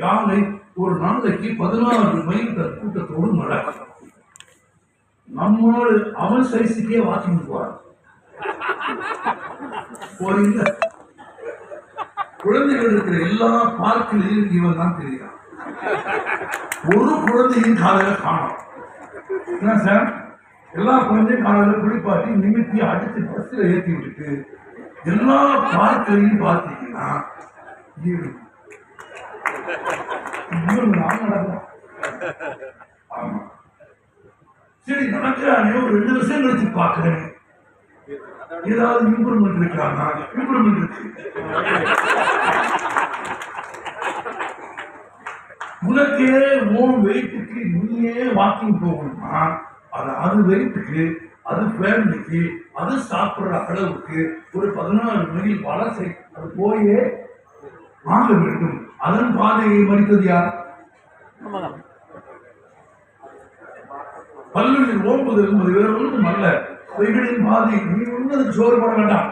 யானை ஒரு நாளைக்கு 16 மைல் கூட்டத்தோடு நடக்கும். நம்மோடு அவன் சைஸுக்கே வாக்கிங் போறான். குழந்தைகள் இருக்கிற எல்லா பார்க்கிலையும் இவன் தான் தெரியும். ஒரு குழந்தையின் காலையில காணும். என்ன சார், எல்லா குழந்தையும் காலையில குளிப்பாட்டி நிமித்தி அடிச்சு பஸ்ல ஏற்றி விட்டுட்டு எல்லா பார்க்களையும் பார்த்தீங்கன்னா நான் நடக்கும். ஆமா, சரி நடக்கிறானே, ஒரு 2 வருஷம் கழிச்சு பார்க்கிறேன் ஏதாவது இம்ப்ரூவ்மெண்ட் இருக்காங்க. இம்ப்ரூவ்மெண்ட் இருக்கு. உனக்கே உன் வெயிட்டுக்கு நீயே வாக்கிங் போகணும்னா அது வெயிட்டுக்கு, அது ஃபேமிலிக்கு, அது சாப்பிடுற அளவுக்கு ஒரு 16 மைல் வலசை அது போயே வாங்க வேண்டும். அதன் பாதையை மறித்தது யார்? பல்லுகளில் ஓம்புது என்பது வேறு ஒன்றும் அல்ல. அவைகளின் பாதை நீ ஒன்று சோறு போட வேண்டாம்.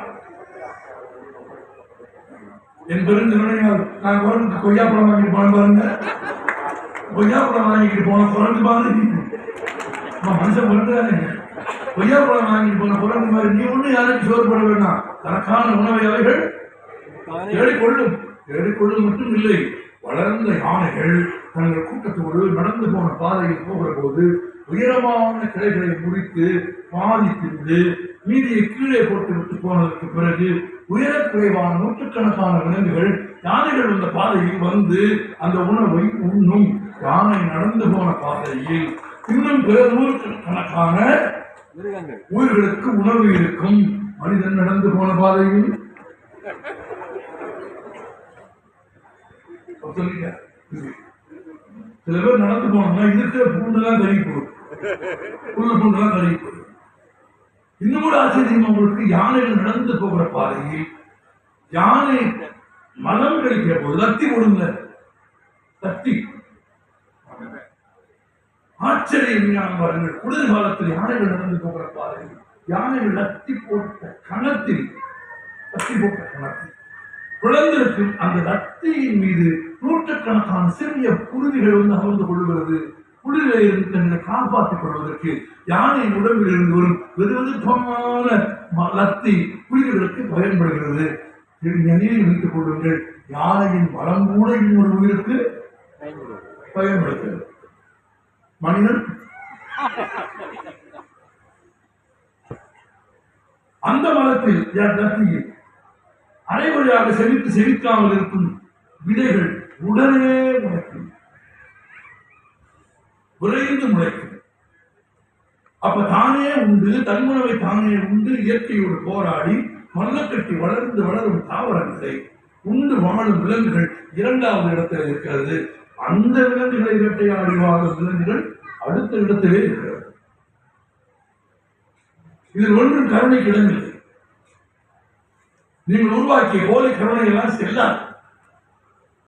என் பெருந்திறனையால் நான் குரலுக்கு கொய்யாப்பழம் வாங்கிட்டு போன பாருங்க. கொய்யாப்பழம் வாங்கிட்டு போன குரங்கு பாருங்க. மனுஷன் பண்ணுறாங்க. கொய்யாப்பழம் வாங்கிட்டு போன குரங்கு மாதிரி நீ ஒண்ணு யாருக்கு சோறு போட வேண்டாம். தனக்கான உணவை அவைகள் தேடிக்கொள்ளும் மட்டும் இல்லை. வளர்ந்த யானைகள் தங்கள் கூட்டத்தோடு நடந்து போன பாதையில் போகிற போது உயரமான கிளைகளை முறித்து பாதி தின்று மீதியை கீழே போட்டு விட்டு போனதற்கு பிறகு உயரக்குறைவான நூற்றுக்கணக்கான விலங்குகள் யானைகள் அந்த பாதையில் வந்து அந்த உணவை உண்ணும். யானை நடந்து போன பாதையில் இன்னும் பிற நூற்றுக்கணக்கான உயிர்களுக்கு உணவு இருக்கும். மனிதன் நடந்து போன பாதையில் சில பேர் நடந்து போனோம்னா இருக்கிற பூண்டுலாம் கருகி போடும். பூண்டுலாம் கருகி போடும். இன்னும் கூட ஆச்சரியம் உங்களுக்கு, யானைகள் நடந்து போகிற பாதையில் யானை மலம் கழிக்கிற போது லத்தி போடுங்க. லத்தி ஆச்சரியம் பாருங்கள். குளிர்காலத்தில் யானைகள் நடந்து போகிற பாதையில் யானைகள் லத்தி போட்ட கணத்தில் குழந்திருக்கும் அந்த லத்தியின் மீது நூற்றுக்கணக்கான சிறிய குருவிகள் வந்து அமர்ந்து கொள்கிறது. குளிரில் இருந்து தன்னை காப்பாற்றிக் கொள்வதற்கு யானையின் உடம்பில் இருந்து வரும் வெதுவெதுப்பான லத்தி குருவிகளுக்கு பயன்படுகிறது. நினைவில் வைத்துக் கொள்ளுங்கள், யானையின் பலம் கூட இன்னொரு உயிருக்கு பயன்படுகிறது. மனிதன் அந்த மரத்தில் லத்தியில் அரைவழியாக செவிக்காமல் இருக்கும் விதைகள் உடனே முளைக்கும், விரைந்து முளைக்கும். அப்ப தானே உண்டு, தன்முனவை தானே உண்டு, இயற்கையோடு போராடி மல்லக்கட்டி வளர்ந்து வளரும் தாவரங்களை உண்டு வாழும் விலங்குகள் 2வது இடத்தில் இருக்கிறது. அந்த விலங்குகளை வேட்டையாடி வாழும் விலங்குகள் அடுத்த இடத்திலே இருக்கிறது. இதில் ஒன்றும் கருணை கிடமில்லை. நீங்கள் உருவாக்கிய போலி கருணை எல்லாம் செல்லாது.